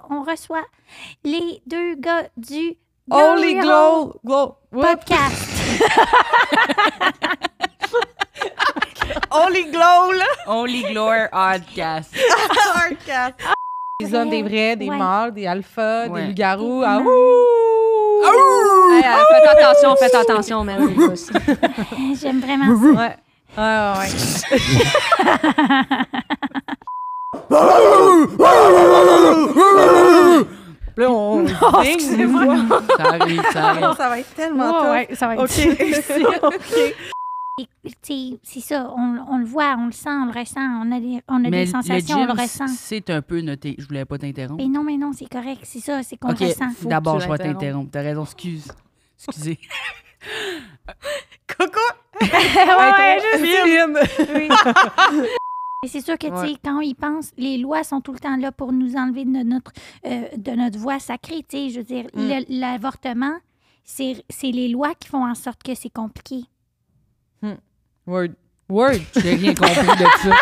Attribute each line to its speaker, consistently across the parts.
Speaker 1: On reçoit les deux gars du
Speaker 2: Holy Glow
Speaker 1: podcast.
Speaker 2: Holy Glow, là!
Speaker 3: Only Glory Podcast.
Speaker 2: Podcast. Des hommes, des vrais, des
Speaker 1: Ouais.
Speaker 2: mâles, des alphas,
Speaker 3: Ouais.
Speaker 2: des loups-garous. Ah,
Speaker 1: Effectivement.
Speaker 2: ouh!
Speaker 4: Hey, faites attention, man. les gars.
Speaker 1: J'aime vraiment ça.
Speaker 2: Ouais. Ouais. Là, on ding des fois.
Speaker 3: Ça arrive.
Speaker 2: Ça va être tellement
Speaker 1: Ouais,
Speaker 2: tough.
Speaker 1: ouais, ça va être
Speaker 2: OK.
Speaker 1: Et, tu sais, c'est ça, on le voit, on le sent, on le ressent, on a
Speaker 3: Mais
Speaker 1: des
Speaker 3: le
Speaker 1: sensations, on le
Speaker 3: gym,
Speaker 1: ressent.
Speaker 3: c'est un peu noté. Je voulais pas t'interrompre.
Speaker 1: Mais non, c'est correct, c'est ça, c'est qu'on
Speaker 3: OK,
Speaker 1: le ressent.
Speaker 3: d'abord,
Speaker 4: que
Speaker 3: je
Speaker 4: tu
Speaker 3: vais
Speaker 4: l'interrompes.
Speaker 3: t'interrompre. T'as raison, excusez.
Speaker 2: Coucou!
Speaker 1: Ouais,
Speaker 2: Céline!
Speaker 1: Et c'est sûr que, tu sais, quand ils pensent, les lois sont tout le temps là pour nous enlever de notre voix sacrée, tu sais, je veux dire, l'avortement, c'est les lois qui font en sorte que c'est compliqué.
Speaker 2: Word.
Speaker 3: J'ai rien compris de ça.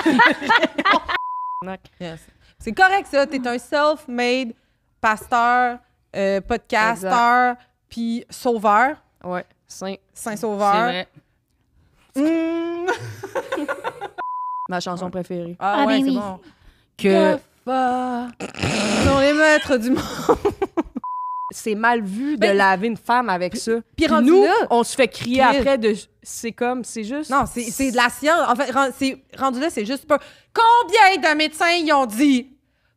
Speaker 2: Yes. C'est correct, ça. T'es un self-made pasteur, podcasteur, puis sauveur.
Speaker 4: Ouais, saint.
Speaker 3: C'est
Speaker 2: Saint-sauveur.
Speaker 3: vrai.
Speaker 4: Ma chanson préférée.
Speaker 2: Ah,
Speaker 1: Ah,
Speaker 2: ouais,
Speaker 1: ben
Speaker 2: c'est
Speaker 1: oui.
Speaker 2: bon.
Speaker 3: Que
Speaker 2: Ils sont les maîtres du monde.
Speaker 4: C'est mal vu de
Speaker 2: Ben,
Speaker 4: laver une femme avec ça.
Speaker 2: puis rendu
Speaker 4: nous,
Speaker 2: là,
Speaker 4: on se fait crier
Speaker 2: Chris.
Speaker 4: après de... C'est juste...
Speaker 2: Non, c'est de la science. En fait, rendu là, c'est juste pas... Combien de médecins ils ont dit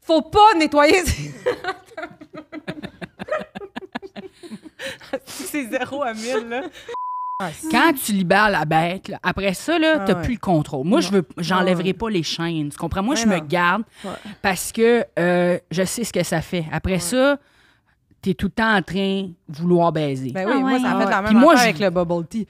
Speaker 2: faut pas nettoyer... c'est 0 à 1000, là.
Speaker 3: quand tu libères la bête, là, après ça, là,
Speaker 2: Ah
Speaker 3: t'as
Speaker 2: ouais.
Speaker 3: plus le contrôle. Moi, j'enlèverai pas les chaînes. Tu comprends? Moi,
Speaker 2: Ouais,
Speaker 3: je me
Speaker 2: non.
Speaker 3: garde parce que je sais ce que ça fait. Après ça, t'es tout le temps en train de vouloir baiser.
Speaker 2: Ben oui,
Speaker 1: Ah
Speaker 2: moi,
Speaker 1: ouais.
Speaker 2: ça a fait la
Speaker 3: Puis
Speaker 2: même
Speaker 3: moi,
Speaker 2: affaire
Speaker 3: je-
Speaker 2: avec le bubble tea.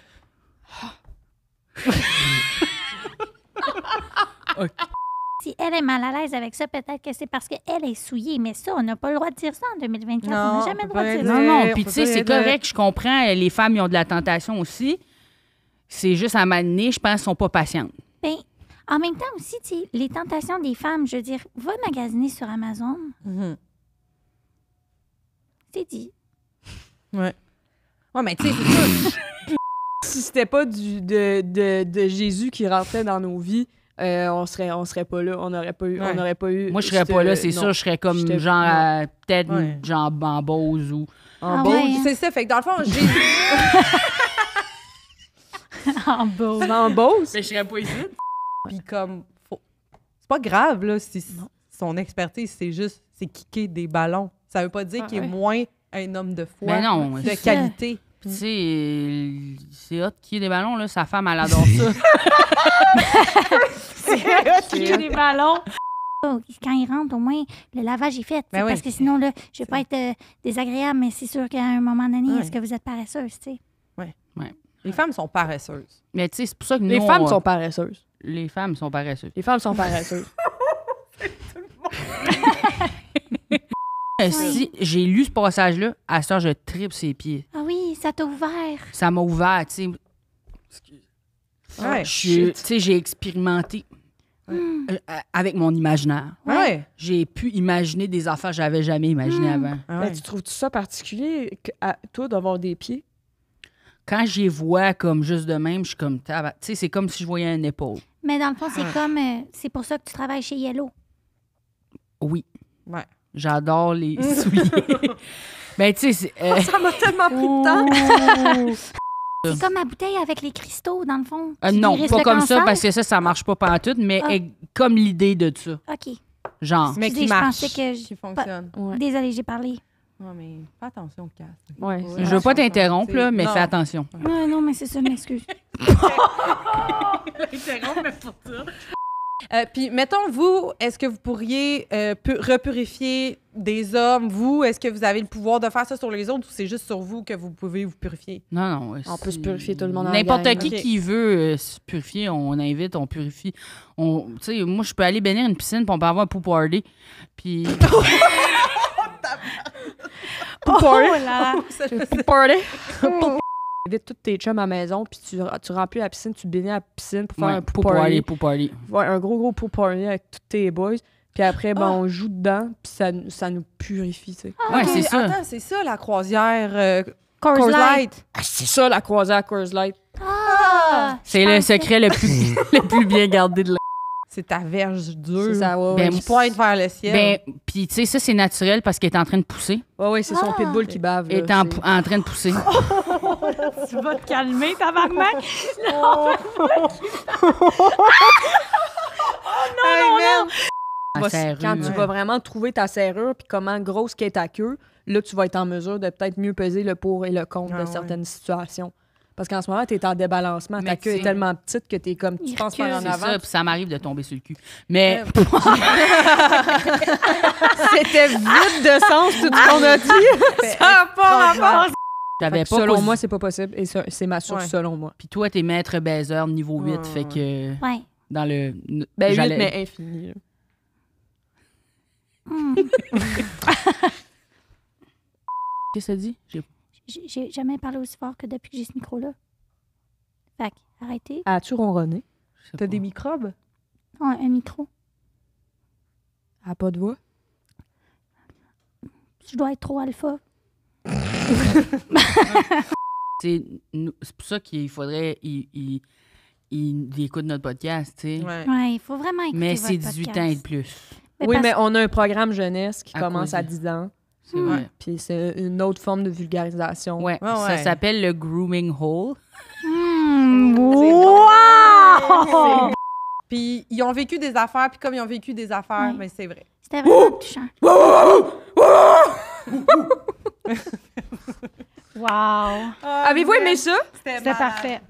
Speaker 1: Si elle est mal à l'aise avec ça, peut-être que c'est parce qu'elle est souillée. Mais ça, on n'a pas le droit de dire ça en 2024.
Speaker 2: Non,
Speaker 1: on n'a
Speaker 2: on
Speaker 1: jamais
Speaker 2: peut
Speaker 1: le droit de
Speaker 2: pas
Speaker 1: dire
Speaker 2: dire.
Speaker 1: ça.
Speaker 3: Non, non,
Speaker 2: on
Speaker 3: puis
Speaker 2: peut
Speaker 3: tu sais,
Speaker 2: pas
Speaker 3: c'est
Speaker 2: y dire.
Speaker 3: correct, je comprends, les femmes, ils ont de la tentation aussi. C'est juste à m'amener, je pense qu'elles sont pas patientes.
Speaker 1: Ben, en même temps aussi, tu sais, les tentations des femmes, je veux dire, va magasiner sur Amazon.
Speaker 2: Mhm.
Speaker 1: C'est dit.
Speaker 2: Ouais. Ouais, mais tu sais, c'est ça.
Speaker 4: Si c'était pas de Jésus qui rentrait dans nos vies, on serait pas là. On n'aurait pas eu...
Speaker 2: Ouais.
Speaker 4: On n'aurait pas eu
Speaker 3: Moi, je serais pas là, c'est
Speaker 4: non.
Speaker 3: sûr, je serais comme
Speaker 4: J'étais-
Speaker 3: genre,
Speaker 4: non.
Speaker 3: peut-être
Speaker 2: Ouais.
Speaker 3: genre en Bose ou...
Speaker 1: Ah
Speaker 2: Bon,
Speaker 1: ouais, hein?
Speaker 2: c'est ça. Fait que dans le fond, Jésus...
Speaker 1: En beau.
Speaker 4: En Beauce?
Speaker 3: Mais je serais pas ici.
Speaker 2: Puis comme... C'est pas grave, là, si son expertise, c'est kicker des ballons. Ça veut pas dire
Speaker 4: Ah,
Speaker 2: qu'il est
Speaker 4: ouais.
Speaker 2: moins un homme de foi,
Speaker 3: Ben non,
Speaker 2: de
Speaker 3: c'est-
Speaker 2: qualité.
Speaker 3: Puis tu sais, c'est hot qu'il y ait des ballons, là. Sa femme, elle adore ça.
Speaker 1: Kicker des ballons. Oh, quand ils rentrent, au moins, le lavage est fait.
Speaker 2: Ben oui.
Speaker 1: Parce que sinon, là, je vais pas être désagréable, mais c'est sûr qu'à un moment donné,
Speaker 2: Ouais.
Speaker 1: est-ce que vous êtes paresseuse, tu sais?
Speaker 2: Les femmes sont paresseuses.
Speaker 3: Mais tu sais, c'est pour ça que
Speaker 4: Les
Speaker 3: nous,
Speaker 4: femmes
Speaker 3: on-
Speaker 4: sont paresseuses.
Speaker 3: Les femmes sont paresseuses.
Speaker 4: Les femmes sont paresseuses.
Speaker 3: Si j'ai lu ce passage-là, à ça, je tripe ses pieds.
Speaker 1: Ah oui, ça t'a ouvert.
Speaker 3: Ça m'a ouvert, tu sais.
Speaker 2: Ouais.
Speaker 3: Tu sais, j'ai expérimenté avec mon imaginaire.
Speaker 2: Ouais.
Speaker 3: J'ai pu imaginer des affaires que j'avais jamais imaginées avant.
Speaker 2: Ah
Speaker 4: Mais
Speaker 2: ouais.
Speaker 4: tu trouves-tu ça particulier, toi, d'avoir des pieds?
Speaker 3: Quand j'y vois comme juste de même, je suis comme... Tu sais, c'est comme si je voyais une épaule.
Speaker 1: Mais dans le fond, c'est comme... c'est pour ça que tu travailles chez Yellow.
Speaker 3: Oui.
Speaker 2: Ouais.
Speaker 3: J'adore les souliers. Ben, tu sais, c'est...
Speaker 2: Ça m'a tellement pris de temps.
Speaker 1: C'est comme ma bouteille avec les cristaux, dans le fond.
Speaker 3: non,
Speaker 1: Qui guérissent
Speaker 3: pas
Speaker 1: le
Speaker 3: comme ça,
Speaker 1: cancer.
Speaker 3: parce que ça marche pas pantoute, mais
Speaker 1: Ah.
Speaker 3: comme l'idée de ça.
Speaker 1: OK.
Speaker 3: Genre,
Speaker 2: Mais
Speaker 1: Excusez,
Speaker 2: qui
Speaker 1: je
Speaker 2: marche,
Speaker 1: pensais que
Speaker 2: qui fonctionne.
Speaker 4: Ouais.
Speaker 1: Désolée, j'ai parlé.
Speaker 2: Ouais, mais fais attention, Cass.
Speaker 4: Ouais.
Speaker 3: je veux pas t'interrompre, là, mais
Speaker 2: Non.
Speaker 3: fais attention.
Speaker 1: Non, mais c'est ça, je m'excuse.
Speaker 2: Puis, mettons, vous, est-ce que vous pourriez repurifier des hommes, vous? Est-ce que vous avez le pouvoir de faire ça sur les autres ou c'est juste sur vous que vous pouvez vous purifier?
Speaker 3: Non, non.
Speaker 4: On peut se purifier tout le monde en
Speaker 3: N'importe
Speaker 4: gang.
Speaker 3: qui
Speaker 2: Ok.
Speaker 3: qui veut se purifier, on invite, on purifie. Tu sais, moi, je peux aller bénir une piscine, puis on peut avoir un pool party. Puis...
Speaker 4: Pool party.
Speaker 1: Oh là!
Speaker 4: Pool party. Invite tous tes chums à la maison, puis tu remplis la piscine, tu bénis la piscine pour faire
Speaker 3: Ouais,
Speaker 4: un
Speaker 3: pool party, pool party.
Speaker 4: Ouais, un gros pool party avec tous tes boys. Puis après, ben, on joue dedans, puis ça nous purifie, tu sais.
Speaker 3: Ouais,
Speaker 2: Ok,
Speaker 3: c'est ça.
Speaker 2: Attends, c'est ça, la croisière
Speaker 1: Coors
Speaker 2: Coors
Speaker 1: Light.
Speaker 2: Light.
Speaker 4: Ah, c'est ça, la croisière Coors Light.
Speaker 1: Ah!
Speaker 3: C'est le secret le plus, le plus bien gardé de la...
Speaker 2: C'est ta verge dure.
Speaker 4: C'est ça, ouais,
Speaker 3: Ben,
Speaker 4: ouais.
Speaker 2: Qui pointe vers le ciel.
Speaker 3: Ben, puis tu sais, ça, c'est naturel parce qu'elle est en train de pousser.
Speaker 4: Ouais, ouais, c'est son
Speaker 1: Ah.
Speaker 4: pitbull qui bave.
Speaker 3: Elle
Speaker 4: là,
Speaker 3: est
Speaker 4: c'est-
Speaker 3: en train de pousser.
Speaker 1: Tu vas te calmer, tabarnak!
Speaker 2: Hey, man.
Speaker 3: En
Speaker 4: Moi,
Speaker 3: serrure.
Speaker 4: quand tu vas vraiment trouver ta serrure puis comment grosse qu'est ta queue, là, tu vas être en mesure de peut-être mieux peser le pour et le contre
Speaker 2: Ah
Speaker 4: de certaines situations. Parce qu'en ce moment, tu es en débalancement. Ta
Speaker 3: Mais
Speaker 4: queue
Speaker 3: tu
Speaker 4: est
Speaker 3: sais-
Speaker 4: tellement petite que tu es comme, tu
Speaker 1: Il
Speaker 4: penses par
Speaker 1: recule.
Speaker 4: en
Speaker 3: C'est
Speaker 4: avant.
Speaker 3: ça, puis ça m'arrive de tomber sur le cul. Mais
Speaker 4: C'était vide de sens, tout ce qu'on a dit.
Speaker 2: Ça n'a pas rapport.
Speaker 3: j'avais pas
Speaker 4: Selon
Speaker 3: posé-
Speaker 4: moi, c'est pas possible. Et ça, c'est ma source,
Speaker 2: Ouais.
Speaker 4: selon moi.
Speaker 3: Puis toi, t'es maître baiser niveau 8,
Speaker 2: Ouais,
Speaker 3: fait que
Speaker 1: Ouais.
Speaker 3: dans le...
Speaker 4: Ben, 8,
Speaker 3: j'allais-
Speaker 4: mais infini. là.
Speaker 3: Qu'est-ce que ça dit?
Speaker 1: J'ai jamais parlé aussi fort que depuis que j'ai ce micro-là. Fait que, arrêtez.
Speaker 4: As-tu ronronné?
Speaker 3: Je sais
Speaker 2: T'as
Speaker 3: pas.
Speaker 2: des microbes?
Speaker 1: Un micro.
Speaker 4: Elle a pas de voix?
Speaker 1: Je dois être trop alpha.
Speaker 3: C'est pour ça qu'il faudrait... Il écoute notre podcast, tu sais.
Speaker 2: Ouais.
Speaker 1: Ouais, il faut vraiment écouter
Speaker 3: Mais
Speaker 1: votre
Speaker 3: c'est 18
Speaker 1: podcast.
Speaker 3: ans et de plus.
Speaker 1: Mais
Speaker 4: Oui,
Speaker 1: parce-
Speaker 4: mais on a un programme jeunesse qui
Speaker 3: À
Speaker 4: commence
Speaker 3: cause
Speaker 4: à
Speaker 3: de-
Speaker 4: 10 ans.
Speaker 3: C'est vrai.
Speaker 4: Puis c'est une autre forme de vulgarisation.
Speaker 3: Ouais,
Speaker 2: Ouais,
Speaker 3: ça
Speaker 2: ouais.
Speaker 3: s'appelle le grooming hole.
Speaker 1: Wow!
Speaker 2: Puis ils ont vécu des affaires, puis comme ils ont vécu des affaires,
Speaker 1: Ouais.
Speaker 2: mais c'est vrai.
Speaker 1: C'était vraiment touchant. Wow!
Speaker 4: Avez-vous aimé ça?
Speaker 2: C'était
Speaker 1: C'était
Speaker 2: malade.
Speaker 1: parfait.